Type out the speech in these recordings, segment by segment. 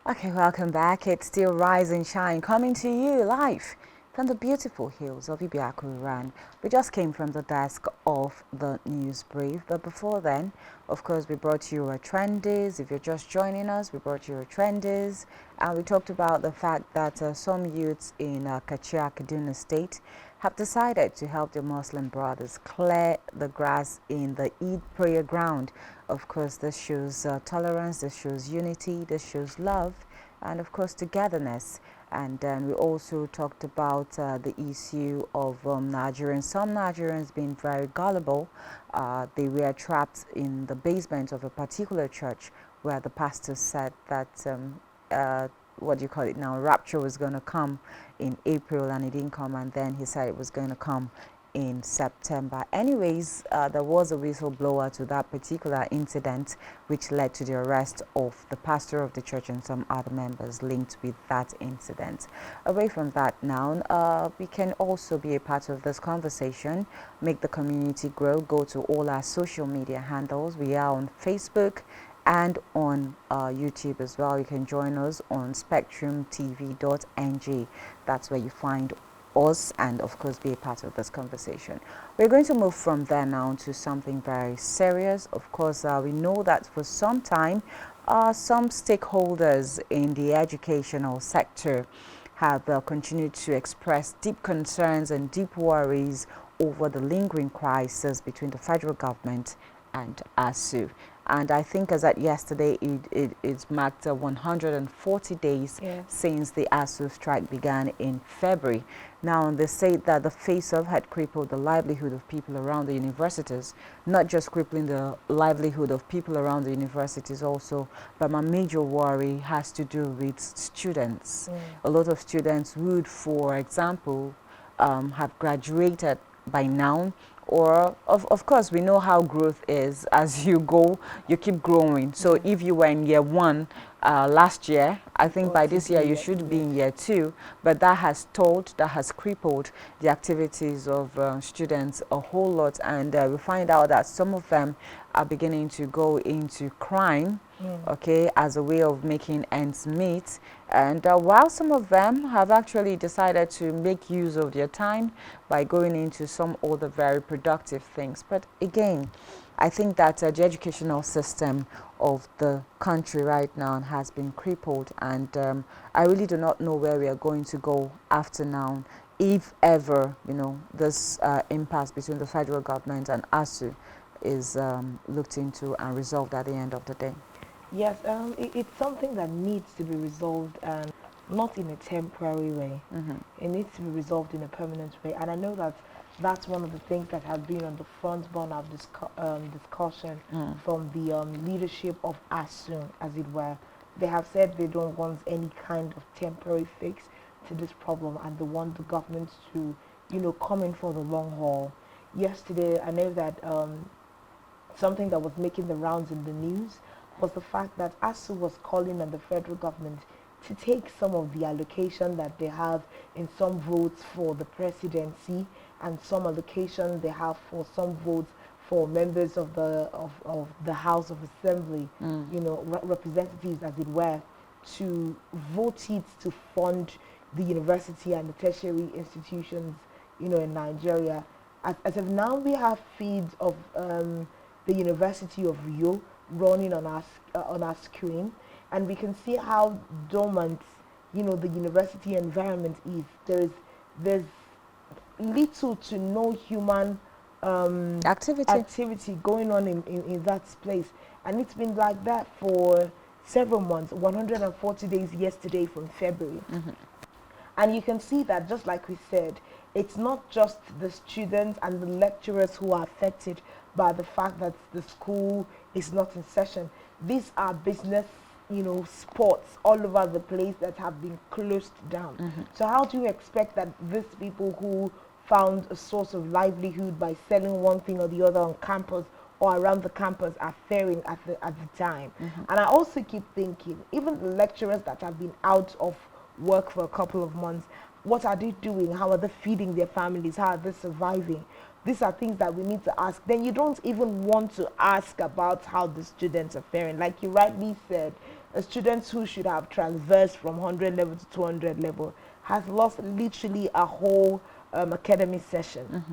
Okay, welcome back. It's still Rise and Shine coming to you live from the beautiful hills of Ibiakuran. We just came from the desk of the news brief, but before then, of course, we brought you a trendies. If you're just joining us, we brought you a trendies, and we talked about the fact that some youths in Kachia, Kaduna State have decided to help their Muslim brothers clear the grass in the Eid prayer ground. Of course, this shows tolerance, this shows unity, this shows love, and of course togetherness. And then we also talked about the issue of Nigerians. Some Nigerians being very gullible. They were trapped in the basement of a particular church where the pastor said that what do you call it now, rapture was going to come in April, and it didn't come, and then he said it was going to come in September. Anyways, there was a whistleblower to that particular incident, which led to the arrest of the pastor of the church and some other members linked with that incident. Away from that now, we can also be a part of this conversation, make the community grow. Go to all our social media handles. We are on Facebook and on YouTube as well. You can join us on SpectrumTv.ng. That's where you find us and of course be a part of this conversation. We're going to move from there now to something very serious. Of course, we know that for some time, some stakeholders in the educational sector have continued to express deep concerns and deep worries over the lingering crisis between the federal government and ASUU. And I think as at yesterday, it's marked 140 days since the ASUU strike began in February. Now, they say that the face-off had crippled the livelihood of people around the universities, not just crippling the livelihood of people around the universities also, but my major worry has to do with students. A lot of students would, for example, have graduated by now, or of course we know how growth is. As you go, you keep growing. So if you were in year one last year, I think by this year you should be in year two, but that has stalled, that has crippled the activities of students a whole lot, and we find out that some of them are beginning to go into crime, okay, as a way of making ends meet. And while some of them have actually decided to make use of their time by going into some other very productive things. But again, I think that the educational system of the country right now has been crippled, and I really do not know where we are going to go after now, if ever, you know, this impasse between the federal government and ASUU is looked into and resolved at the end of the day. Yes, it's something that needs to be resolved, and not in a temporary way. It needs to be resolved in a permanent way. And I know that that's one of the things that has been on the front burner of discussion from the leadership of ASUU, as it were. They have said they don't want any kind of temporary fix to this problem, and they want the government to, you know, come in for the long haul. Yesterday, I know that something that was making the rounds in the news was the fact that ASUU was calling on the federal government to take some of the allocation that they have in some votes for the presidency, and some allocation they have for some votes for members of the House of Assembly, you know, representatives, as it were, to vote it to fund the university and the tertiary institutions, you know, in Nigeria. As of now, we have feeds of the University of Rio running on our screen, and we can see how dormant, you know, the university environment is. There's little to no human activity going on in that place, and it's been like that for several months. 140 days yesterday from February. And you can see that, just like we said, it's not just the students and the lecturers who are affected by the fact that the school is not in session. These are business, you know, sports all over the place that have been closed down. So how do you expect that these people who found a source of livelihood by selling one thing or the other on campus or around the campus are faring at the time? And I also keep thinking, even the lecturers that have been out of work for a couple of months, what are they doing? How are they feeding their families? How are they surviving? these are things that we need to ask, then you don't even want to ask about how the students are faring. Like you rightly said, a student who should have transversed from 100 level to 200 level has lost literally a whole academic session.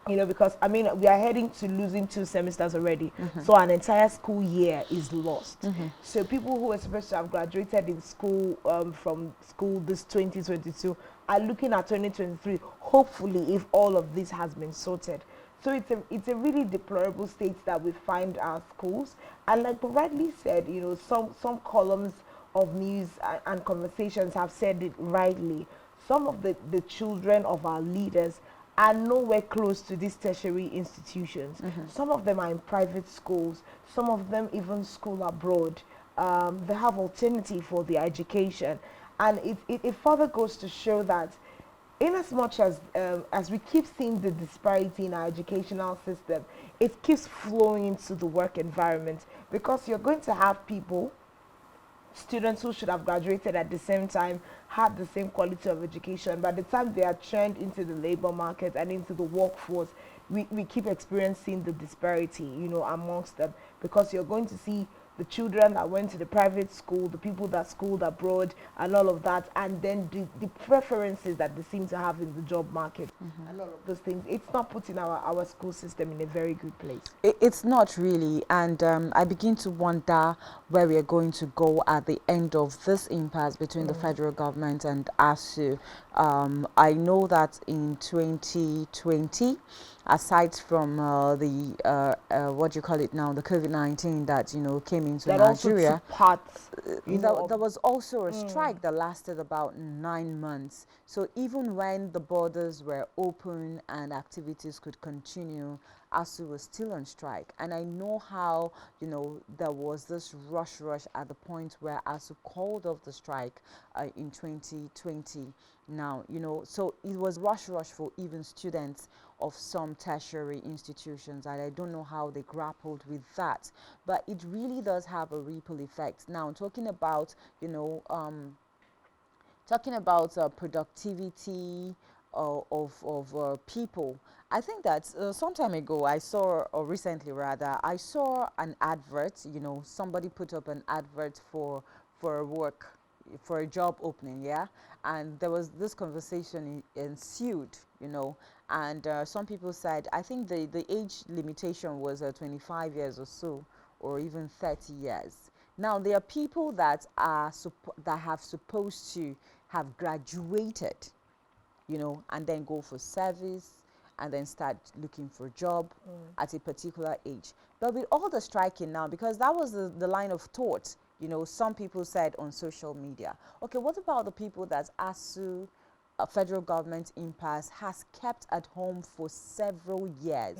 You know, because I mean, we are heading to losing 2 semesters already, so an entire school year is lost. So people who are supposed to have graduated in school from school this 2022 are looking at 2023, hopefully, if all of this has been sorted. So it's a really deplorable state that we find our schools. And like rightly said, you know, some columns of news and conversations have said it rightly. Some of the children of our leaders are nowhere close to these tertiary institutions. Some of them are in private schools, some of them even school abroad. They have alternative for their education. And it further goes to show that in as much as we keep seeing the disparity in our educational system, it keeps flowing into the work environment, because you're going to have people, students who should have graduated at the same time, had the same quality of education. By the time they are trained into the labor market and into the workforce, we keep experiencing the disparity, you know, amongst them, because you're going to see the children that went to the private school, the people that schooled abroad, and all of that, and then the preferences that they seem to have in the job market, and all of those things. It's not putting our school system in a very good place. It's not really, and I begin to wonder where we are going to go at the end of this impasse between the federal government and ASUU. I know that in 2020, aside from the what do you call it now, the COVID-19 that came into That also Nigeria, took parts, you know, there was also a strike that lasted about 9 months. So even when the borders were open and activities could continue, ASUU was still on strike. And I know how, there was this rush at the point where ASUU called off the strike in 2020 now, so it was rush for even students of some tertiary institutions, and I don't know how they grappled with that, but it really does have a ripple effect. Now, talking about productivity of people, I think that some time ago I saw, or recently rather, I saw an advert. Somebody put up an advert for work, for a job opening, yeah, and there was this conversation ensued, and some people said, I think the age limitation was 25 years or so, or even 30 years. Now there are people that have supposed to have graduated, and then go for service and then start looking for a job at a particular age. But with all the striking now, because that was the line of thought, some people said on social media, okay, what about the people that ASUU, federal government impasse, has kept at home for several years?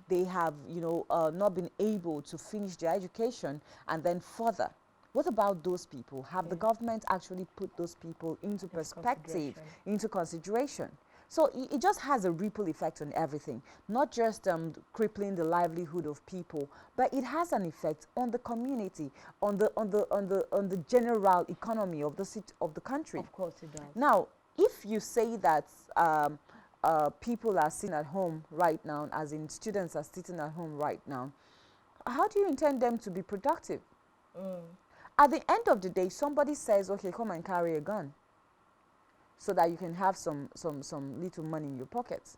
They have, not been able to finish their education and then further. What about those people? Have the government actually put those people into perspective, into consideration? So it just has a ripple effect on everything, not just crippling the livelihood of people, but it has an effect on the community, on the general economy of the country. Of course it does. Now, if you say that people are sitting at home right now, as in students are sitting at home right now, how do you intend them to be productive? At the end of the day, somebody says, okay, come and carry a gun so that you can have some little money in your pockets.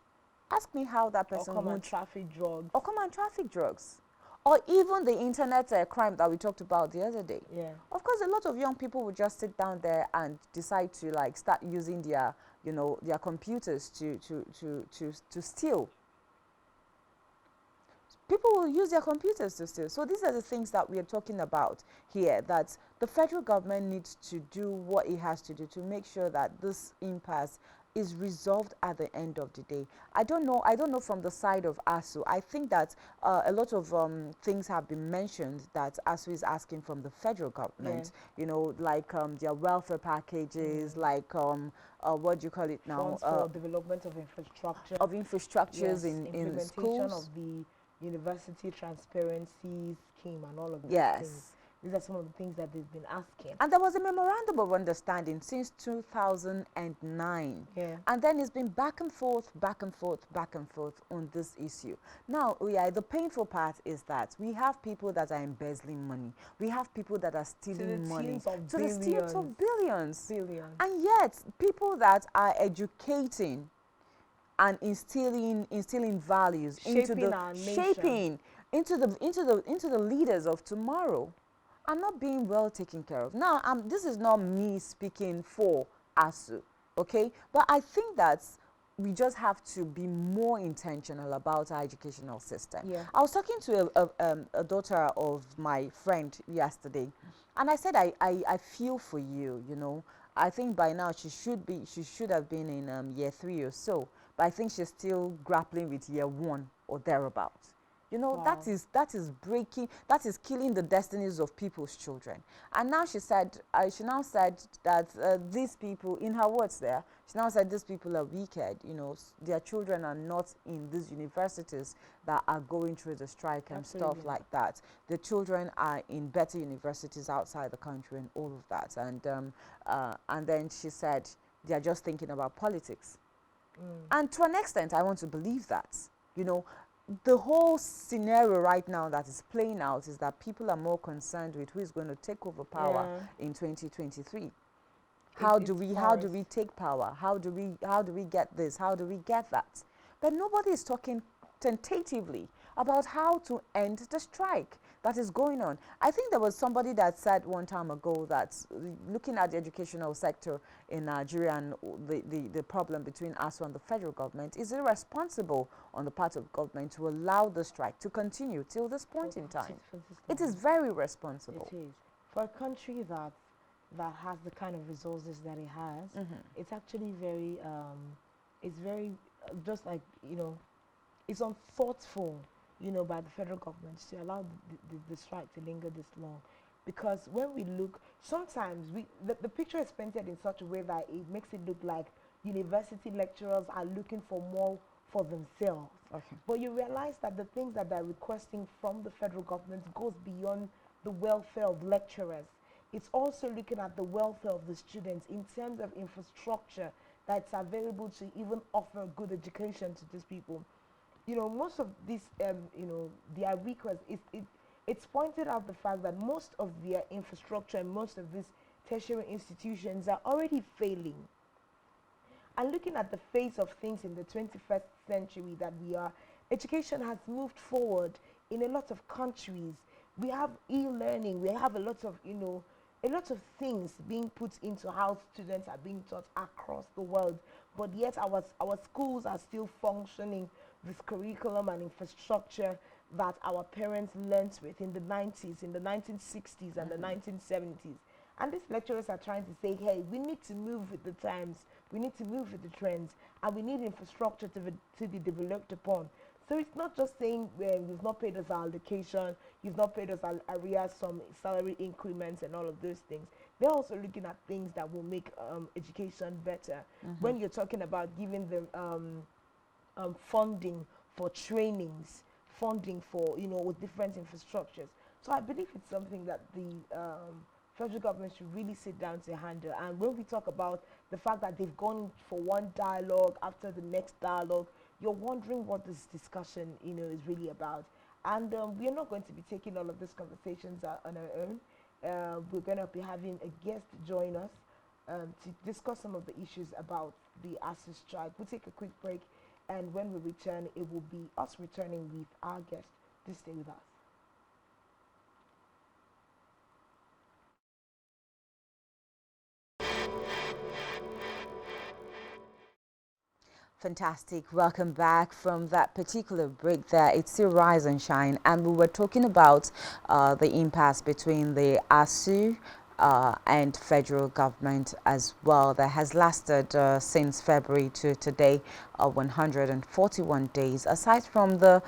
Ask me how that person Or come and traffic drugs. Or come and traffic drugs. Or even the internet crime that we talked about the other day. Yeah. Of course, a lot of young people would just sit down there and decide to start using their computers to steal. People will use their computers to steal. So these are the things that we are talking about here, that the federal government needs to do what it has to do to make sure that this impasse is resolved at the end of the day. I don't know from the side of ASUU. I think that a lot of things have been mentioned that ASUU is asking from the federal government, like their welfare packages, like what do you call it now? Funds for development of infrastructure. Of infrastructures in implementation schools. of the university transparency scheme and all of those Yes. things. These are some of the things that they've been asking. And there was a memorandum of understanding since 2009. Yeah. And then it's been back and forth, back and forth, back and forth on this issue. Now, yeah, the painful part is that we have people that are embezzling money. We have people that are stealing money to the tunes of billions. Billions. And yet, people that are educating and instilling values into the leaders of tomorrow are not being well taken care of. Now, this is not me speaking for ASUU, okay? But I think that we just have to be more intentional about our educational system. Yeah. I was talking to a daughter of my friend yesterday, and I said, I feel for you, you know. I think by now she should have been in year 3 or so, but I think she's still grappling with year 1 or thereabouts. You know, wow. that is breaking, that is killing the destinies of people's children. And now she now said that these people, in her words there, she now said these people are wicked. You know, their children are not in these universities that are going through the strike and Absolutely. stuff like that. The children are in better universities outside the country and all of that. And then she said they are just thinking about politics. And to an extent, I want to believe that. You know, the whole scenario right now that is playing out is that people are more concerned with who is going to take over power in 2023. How do we take power? How do we get this? How do we get that? But nobody is talking tentatively about how to end the strike that is going on. I think there was somebody that said one time ago that looking at the educational sector in Nigeria and the problem between ASUU and the federal government, is irresponsible on the part of government to allow the strike to continue till this point in time. It is very irresponsible. It is. For a country that has the kind of resources that it has, it's actually very, it's very, just like, you know, it's unthoughtful, you know, by the federal government to allow the strike to linger this long. Because when we look, sometimes the picture is painted in such a way that it makes it look like university lecturers are looking for more for themselves. Okay. But you realize that the things that they're requesting from the federal government goes beyond the welfare of lecturers. It's also looking at the welfare of the students in terms of infrastructure that's available to even offer good education to these people. You know, most of these, you know, their requests, it's pointed out the fact that most of their infrastructure and most of these tertiary institutions are already failing. And looking at the face of things in the 21st century that we are, education has moved forward in a lot of countries. We have e-learning, we have a lot of, you know, a lot of things being put into how students are being taught across the world, but yet our schools are still functioning with curriculum and infrastructure that our parents learnt with in the 90s, in the 1960s and the 1970s. And these lecturers are trying to say, hey, we need to move with the times, we need to move with the trends, and we need infrastructure to be developed upon. So it's not just saying you've not paid us our allocation, you've not paid us our arrears, some salary increments and all of those things. They're also looking at things that will make education better. When you're talking about giving them funding for trainings, funding for, you know, different infrastructures. So I believe it's something that the federal government should really sit down to handle. And when we talk about the fact that they've gone for one dialogue after the next dialogue, you're wondering what this discussion, you know, is really about. And we're not going to be taking all of these conversations on our own. We're going to be having a guest join us to discuss some of the issues about the ASUU strike. We'll take a quick break, and when we return, it will be us returning with our guest. Do stay with us. Fantastic. Welcome back from that particular break there. It's still Rise and Shine, and we were talking about the impasse between the ASUU and federal government as well, that has lasted since February to today, 141 days. Aside from the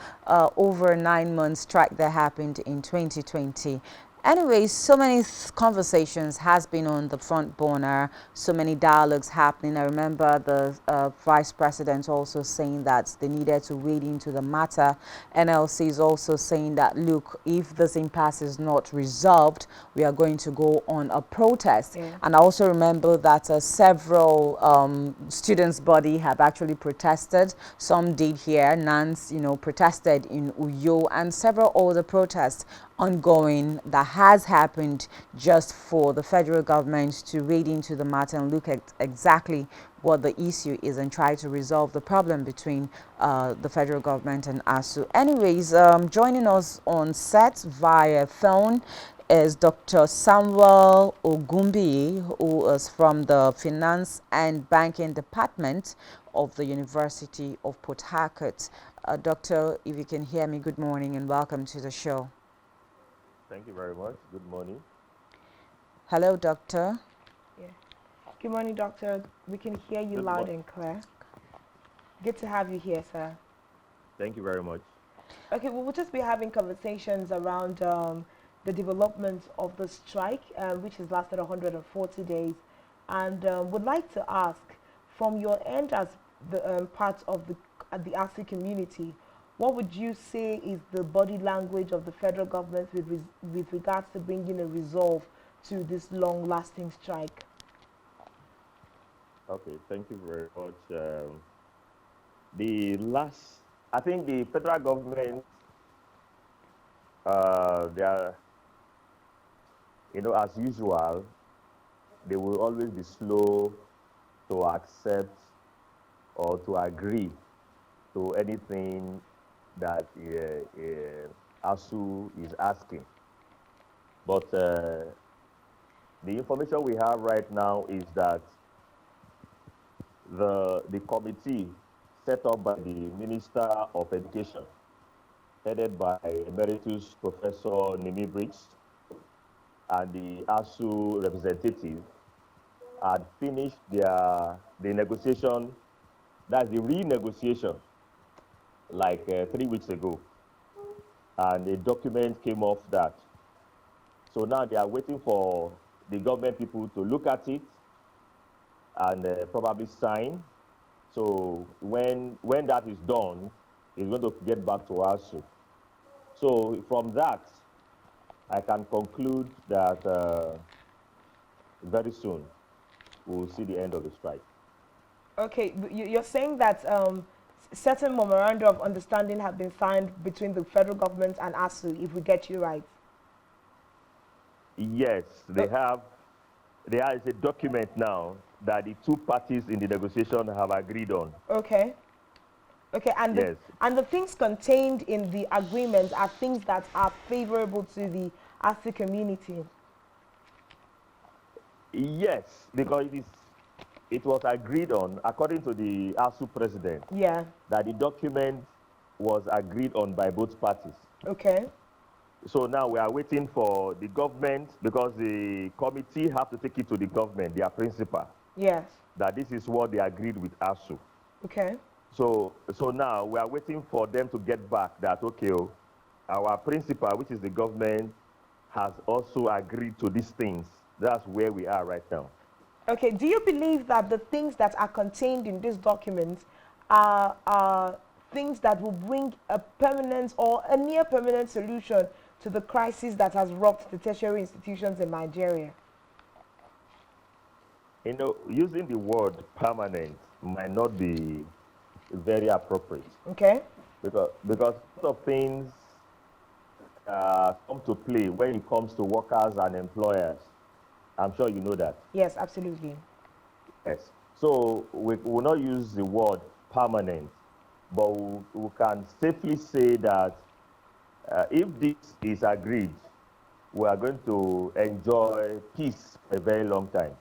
over 9 month strike that happened in 2020, Anyways, so many conversations has been on the front burner, so many dialogues happening. I remember the vice president also saying that they needed to wade into the matter. NLC is also saying that, look, if this impasse is not resolved, we are going to go on a protest. Yeah. And I also remember that several students' body have actually protested. Some did here. NANS, protested in Uyo, and several other protests ongoing that has happened, just for the federal government to wade into the matter and look at exactly what the issue is and try to resolve the problem between the federal government and ASUU. Anyways, joining us on set via phone is Dr. Samuel Ogumbi, who is from the Finance and Banking Department of the University of Port Harcourt. Doctor, if you can hear me, good morning and welcome to the show. Thank you very much. Good morning. Hello, doctor. Yeah. Good morning, doctor. We can hear you Good loud morning. and clear. Good to have you here, sir. Thank you very much. Okay, well, we'll just be having conversations around the development of the strike, which has lasted 140 days. And would like to ask, from your end as the part of the ASI community, what would you say is the body language of the federal government with regards to bringing a resolve to this long-lasting strike? Okay, thank you very much. I think the federal government, they are, as usual, they will always be slow to accept or to agree to anything that ASU is asking. But the information we have right now is that the committee set up by the Minister of Education, headed by Emeritus Professor Nimi Briggs, and the ASU representative, had finished the negotiation, that's the renegotiation, like 3 weeks ago. And a document came off that. So now they are waiting for the government people to look at it and probably sign. So when that is done, it's going to get back to ASU. So from that, I can conclude that very soon we'll see the end of the strike. Okay, you're saying that certain memoranda of understanding have been signed between the federal government and ASU, if we get you right. Yes, Uh, there is a document now that the two parties in the negotiation have agreed on. Okay. Okay, Yes. and the things contained in the agreement are things that are favorable to the ASU community. Yes, because it was agreed on, according to the ASU president, Yeah. that the document was agreed on by both parties. Okay. So now we are waiting for the government, because the committee have to take it to the government, their principal, Yes. that this is what they agreed with ASU. Okay. So now we are waiting for them to get back that, okay, our principal, which is the government, has also agreed to these things. That's where we are right now. Okay, do you believe that the things that are contained in this document are things that will bring a permanent or a near permanent solution to the crisis that has rocked the tertiary institutions in Nigeria? Using the word permanent might not be very appropriate, Okay? because a lot of things come to play when it comes to workers and employers. I'm sure you know that. Yes, absolutely. Yes. So we will not use the word permanent, but we can safely say that if this is agreed, we are going to enjoy peace for a very long time.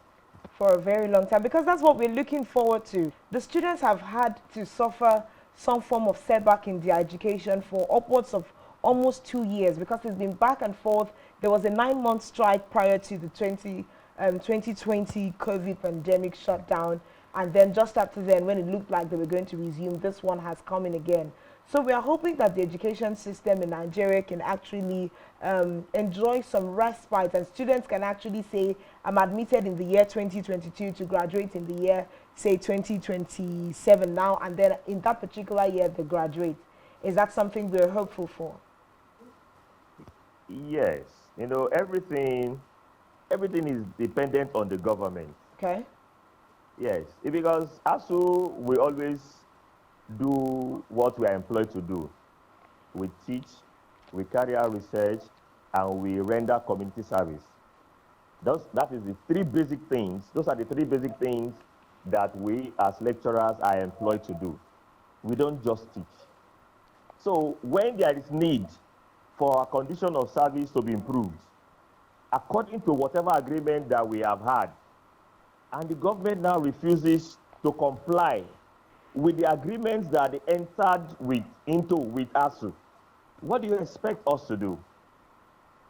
For a very long time, because that's what we're looking forward to. The students have had to suffer some form of setback in their education for upwards of almost 2 years, because it's been back and forth. There was a 9-month strike prior to the 2020 COVID pandemic shutdown, and then just after then, when it looked like they were going to resume, this one has come in again. So we are hoping that the education system in Nigeria can actually enjoy some respite, and students can actually say, I'm admitted in the year 2022 to graduate in the year, say, 2027 now, and then in that particular year they graduate. Is that something we're hopeful for? Yes, you know, everything is dependent on the government. Okay. Yes, because ASU, we always do what we are employed to do. We teach, we carry out research, and we render community service. That is the three basic things. Those are the three basic things that we as lecturers are employed to do. We don't just teach. So when there is need for our condition of service to be improved, according to whatever agreement that we have had, and the government now refuses to comply with the agreements that they entered into with ASU, what do you expect us to do?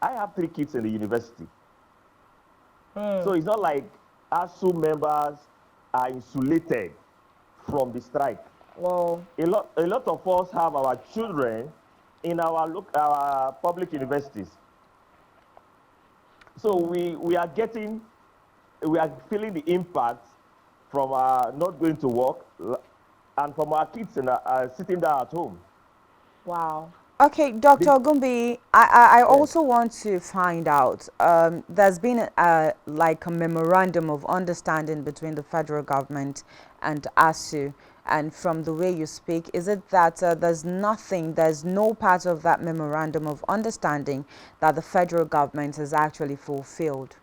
I have 3 kids in the university. So it's not like ASU members are insulated from the strike. Well, A lot of us have our children in our public universities. So we are feeling the impact from our not going to work and from our kids sitting down at home. wow. Okay, Dr. The, Ogumbi, I yes. also want to find out, there's been like a memorandum of understanding between the federal government and ASU. And from the way you speak, is it that there's no part of that memorandum of understanding that the federal government has actually fulfilled?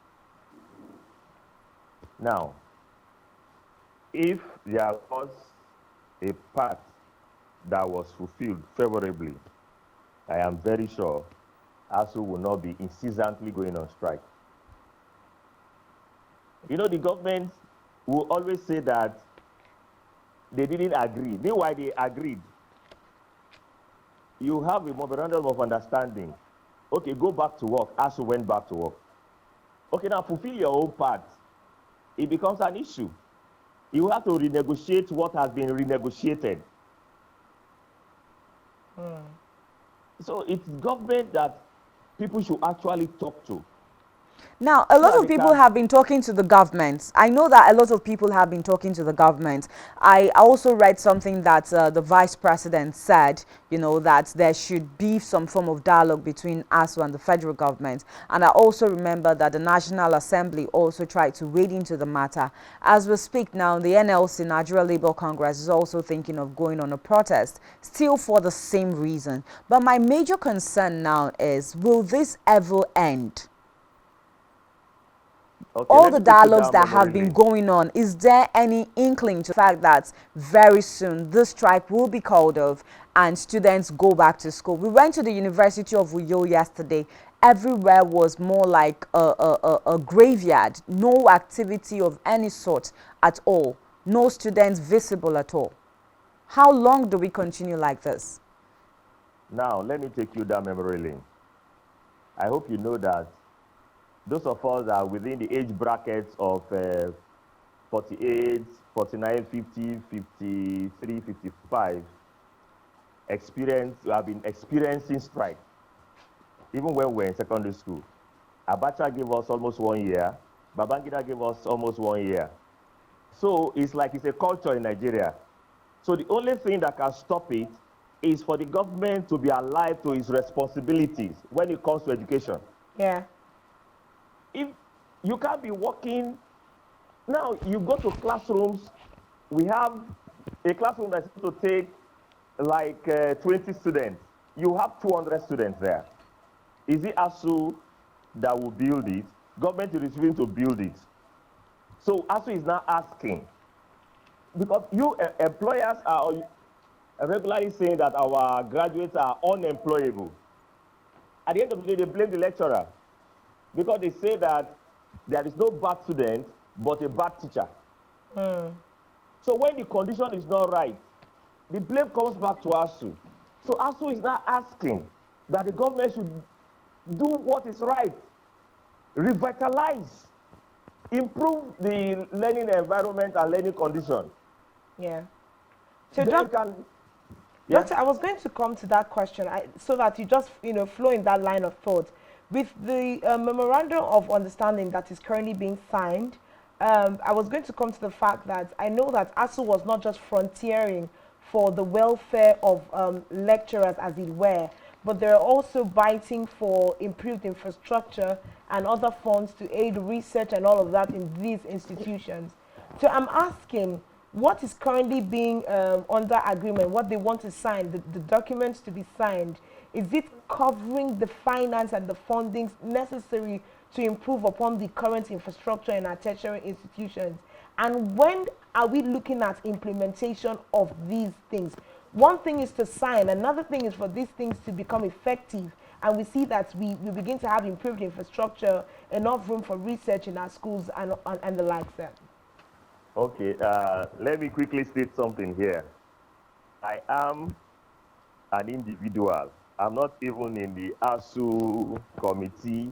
Now, if there was a part that was fulfilled favorably, I am very sure ASU will not be incessantly going on strike. You know, the government will always say that they didn't agree. Meanwhile, they agreed. You have a memorandum of understanding. Okay, go back to work. ASU went back to work. Okay, now fulfill your own part. It becomes an issue. You have to renegotiate what has been renegotiated. So it's government that people should actually talk to. Now, a So lot that of they people can, have been talking to the government. I know that a lot of people have been talking to the government. I also read something that the vice president said, you know, that there should be some form of dialogue between ASU and the federal government. And I also remember that the National Assembly also tried to wade into the matter. As we speak now, the NLC, Nigeria Labour Congress, is also thinking of going on a protest, still for the same reason. But my major concern now is, will this ever end? okay, All let the me take you dialogues down that memory have been lane. going on, is there any inkling to the fact that very soon this strike will be called off and students go back to school? We went to the University of Uyo yesterday. Everywhere was more like a graveyard, no activity of any sort at all, no students visible at all. How long do we continue like this? Now, let me take you down memory lane. I hope you know that those of us that are within the age brackets of 48, 49, 50, 53, 55 have been experiencing strike, even when we were in secondary school. Abacha gave us almost 1 year. Babangida gave us almost 1 year. So it's like it's a culture in Nigeria. So the only thing that can stop it is for the government to be alive to its responsibilities when it comes to education. Yeah. If you can't be working, now you go to classrooms, we have a classroom that's supposed to take like 20 students. You have 200 students there. Is it ASU that will build it? Government is refusing to build it. So ASU is now asking, because you employers are regularly saying that our graduates are unemployable. At the end of the day, they blame the lecturer because they say that there is no bad student, but a bad teacher. So when the condition is not right, the blame comes back to ASU. So ASU is now asking that the government should do what is right, revitalize, improve the learning environment and learning condition. Yeah. So, Then you can Yeah. Doctor, I was going to come to that question so that you just, flow in that line of thought. With the memorandum of understanding that is currently being signed, I was going to come to the fact that I know that ASUU was not just frontiering for the welfare of lecturers, as it were, but they're also biting for improved infrastructure and other funds to aid research and all of that in these institutions. So I'm asking, what is currently being under agreement, what they want to sign, the documents to be signed, is it covering the finance and the fundings necessary to improve upon the current infrastructure in our tertiary institutions? And when are we looking at implementation of these things? One thing is to sign, another thing is for these things to become effective. And we see that we begin to have improved infrastructure, enough room for research in our schools and the likes there. Okay, let me quickly state something here. I am an individual. I'm not even in the ASUU committee.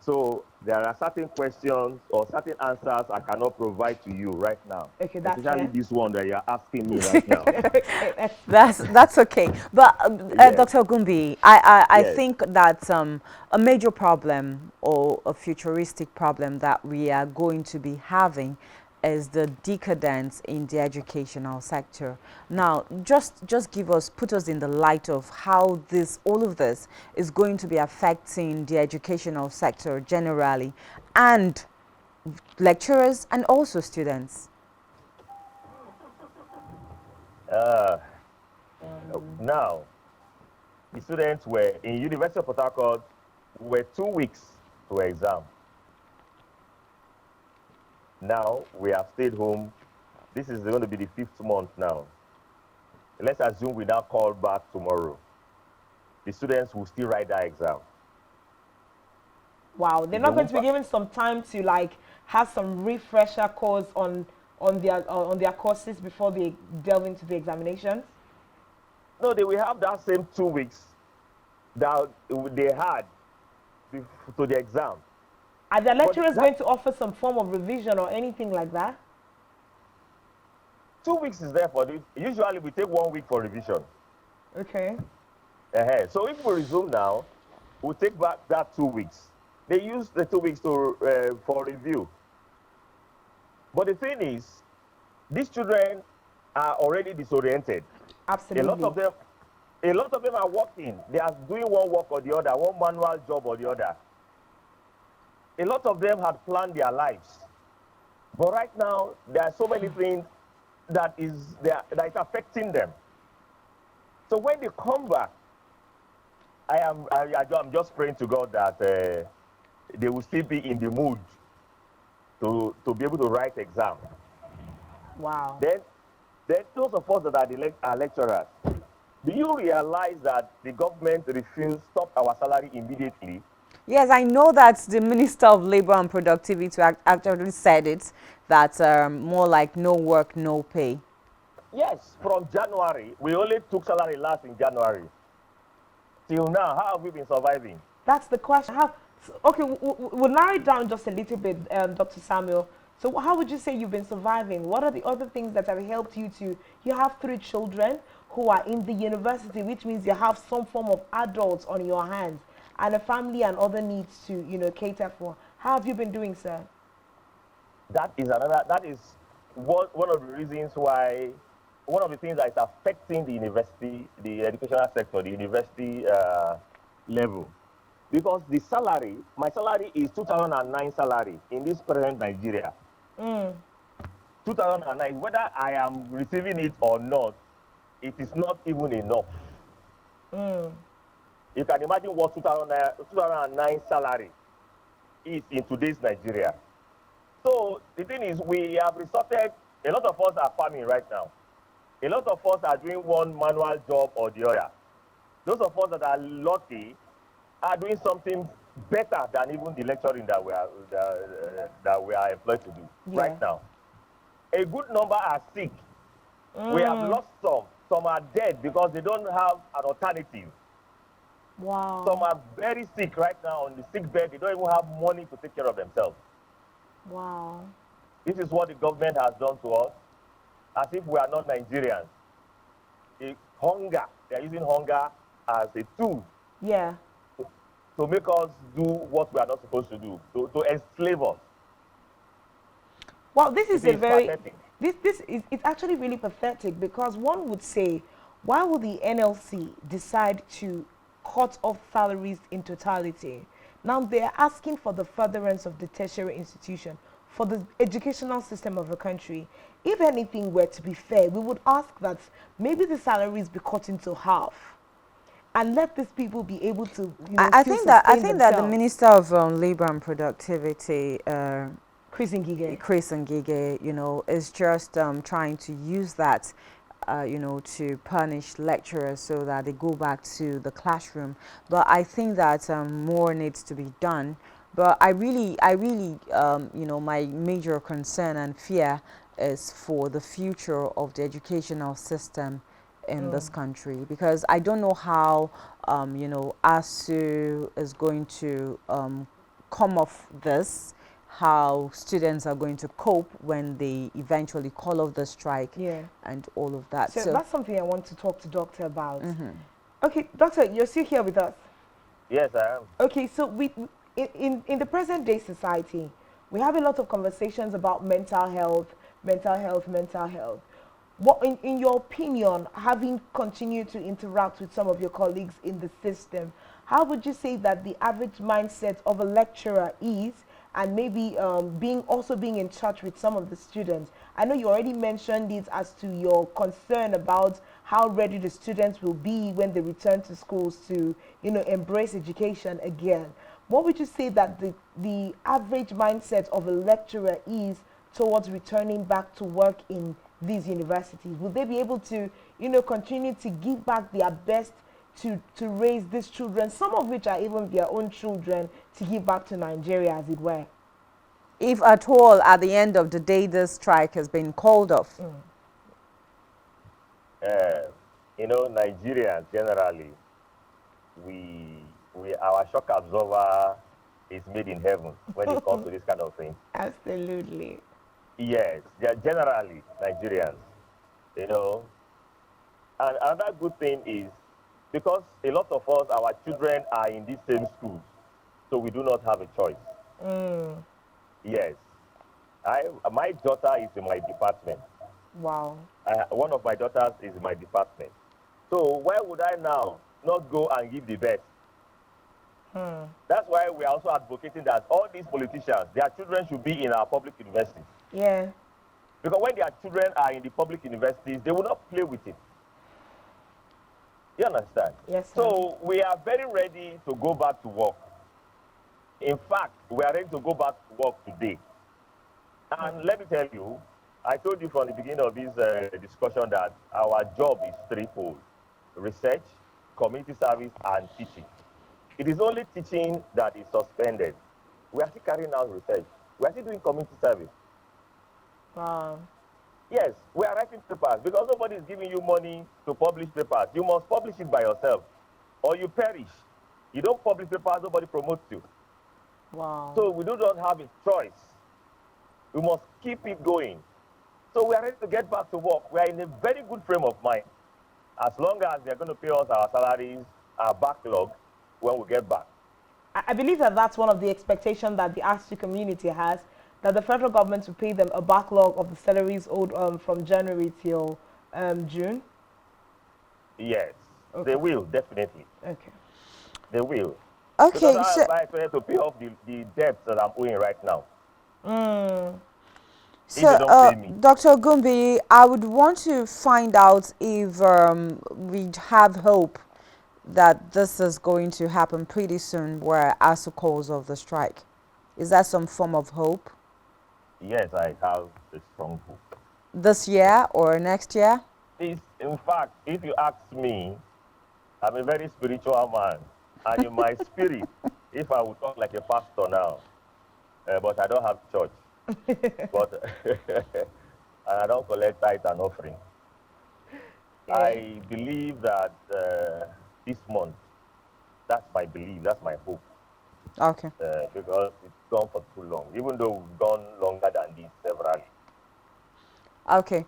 So there are certain questions or certain answers I cannot provide to you right now. Okay, that's Especially fair. this one that you're asking me right now. Okay, That's okay. But Yes, Dr. Gumbi, I yes. think that a major problem or a futuristic problem that we are going to be having is the decadence in the educational sector. Now, just put us in the light of how all of this is going to be affecting the educational sector generally, and lecturers and also students. Uh, Now, the students were in University of Port Harcourt, were 2 weeks to exam. Now we have stayed home. This is going to be the 5th month now. Let's assume we now call back tomorrow. The students will still write that exam. wow, they're If they not going won't to be given some time to like have some refresher course on their courses before they delve into the examinations. No, they will have that same 2 weeks that they had to the exam. Are the But lecturers that going to offer some form of revision or anything like that? 2 weeks is there for this. Usually we take 1 week for revision. Okay. So if we resume now, we'll take back that 2 weeks. They use the 2 weeks to for review. But the thing is, these children are already disoriented. A lot Absolutely. of them, a lot of them are working. They are doing one work or the other, one manual job or the other. A lot of them had planned their lives. But right now, there are so many things that is affecting them. So when they come back, I'm just praying to God that they will still be in the mood to be able to write exam. Wow. Then those of us that are are lecturers, do you realize that the government refused stop our salary immediately? Yes, I know that the Minister of Labor and Productivity actually said it, that more like no work, no pay. Yes, from January. We only took salary last in January. Till now, how have we been surviving? That's the question. Okay, we'll narrow it down just a little bit, Dr. Samuel. So how would you say you've been surviving? What are the other things that have helped you to, you have 3 children who are in the university, which means you have some form of adults on your hands and a family and other needs to, cater for. How have you been doing, sir? That is one of the reasons why, one of the things that is affecting the university, the educational sector, the university level. Because my salary is 2009 salary in this present Nigeria. 2009, whether I am receiving it or not, it is not even enough. You can imagine what 2009 salary is in today's Nigeria. So the thing is, we have resorted, a lot of us are farming right now. A lot of us are doing one manual job or the other. Those of us that are lucky are doing something better than even the lecturing that we are employed to do Yeah. right now. A good number are sick. We have lost some. Some are dead because they don't have an alternative. Some Wow. are very sick right now on the sick bed. They don't even have money to take care of themselves. Wow. This is what the government has done to us, as if we are not Nigerians. hunger. They are using hunger as a tool Yeah. to make us do what we are not supposed to do, to enslave us. Well, this You is see, a it's very, pathetic. this is, it's actually really pathetic because one would say, why would the NLC decide to cut off salaries in totality? Now they are asking for the furtherance of the tertiary institution, for the educational system of the country. If anything were to be fair, we would ask that maybe the salaries be cut into half and let these people be able to, still I sustain think that the themselves. Minister of Labor and Productivity, Chris Ngige. Chris Ngige, is just trying to use that, to punish lecturers so that they go back to the classroom. But I think that more needs to be done. But I really, my major concern and fear is for the future of the educational system in this country, because I don't know how, ASUU is going to come off this, how students are going to cope when they eventually call off the strike, Yeah. and all of that. So So, that's something I want to talk to Doctor about. Okay, Doctor, you're still here with us. Yes, I am. Okay, so in the present day society, we have a lot of conversations about mental health, mental health, mental health. What, in your opinion, having continued to interact with some of your colleagues in the system, how would you say that the average mindset of a lecturer is, and maybe being in touch with some of the students? I know you already mentioned it as to your concern about how ready the students will be when they return to schools to, embrace education again. What would you say that the average mindset of a lecturer is towards returning back to work in these universities? Will they be able to, continue to give back their best to raise these children, some of which are even their own children, to give back to Nigeria, as it were? if at all, at the end of the day, this strike has been called off. Uh, Nigerians generally, our shock absorber is made in heaven when it comes to this kind of thing. Absolutely. Yes, they are generally Nigerians, you know. And another good thing is because a lot of us, our children are in these same schools, so we do not have a choice. Yes, my daughter is in my department. Wow. One of my daughters is in my department. So why would I now not go and give the best? That's why we are also advocating that all these politicians, their children should be in our public universities. Yeah. Because when their children are in the public universities, they will not play with it. You understand? Yes, sir. So we are very ready to go back to work. In fact, we are ready to go back to work today. And let me tell you, I told you from the beginning of this discussion that our job is threefold: research, community service, and teaching. It is only teaching that is suspended. We are still carrying out research. We are still doing community service. Wow. Yes, we are writing papers because nobody is giving you money to publish papers. You must publish it by yourself or you perish. You don't publish papers, nobody promotes you. Wow. So we do not have a choice. We must keep it going. So we are ready to get back to work. We are in a very good frame of mind. As long as they're going to pay us our salaries, our backlog, when we get back. I believe that that's one of the expectations that the ASUU community has, that the federal government will pay them a backlog of the salaries owed from January till June. Yes, Okay. they will, definitely. Okay. They will. Because Okay, I so am expected to pay off the debts that I'm owing right now. If they don't pay me. Dr. Gumbi, I would want to find out if we have hope that this is going to happen pretty soon, where ASU calls of the strike. Is that some form of hope? Yes, I have a strong hope. This year or next year? In fact, if you ask me, I'm a very spiritual man. And in my spirit, if I would talk like a pastor now, but I don't have church, but and I don't collect tithe and offering. Yeah. I believe that this month, that's my belief, that's my hope, Okay. because it's gone for too long, even though we've gone longer than this severally. Okay.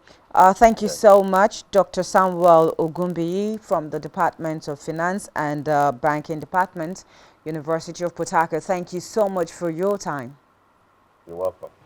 Thank you so much, Dr. Samuel Ogumbiyi from the Department of Finance and Banking Department, University of Port Harcourt. Thank you so much for your time. You're welcome.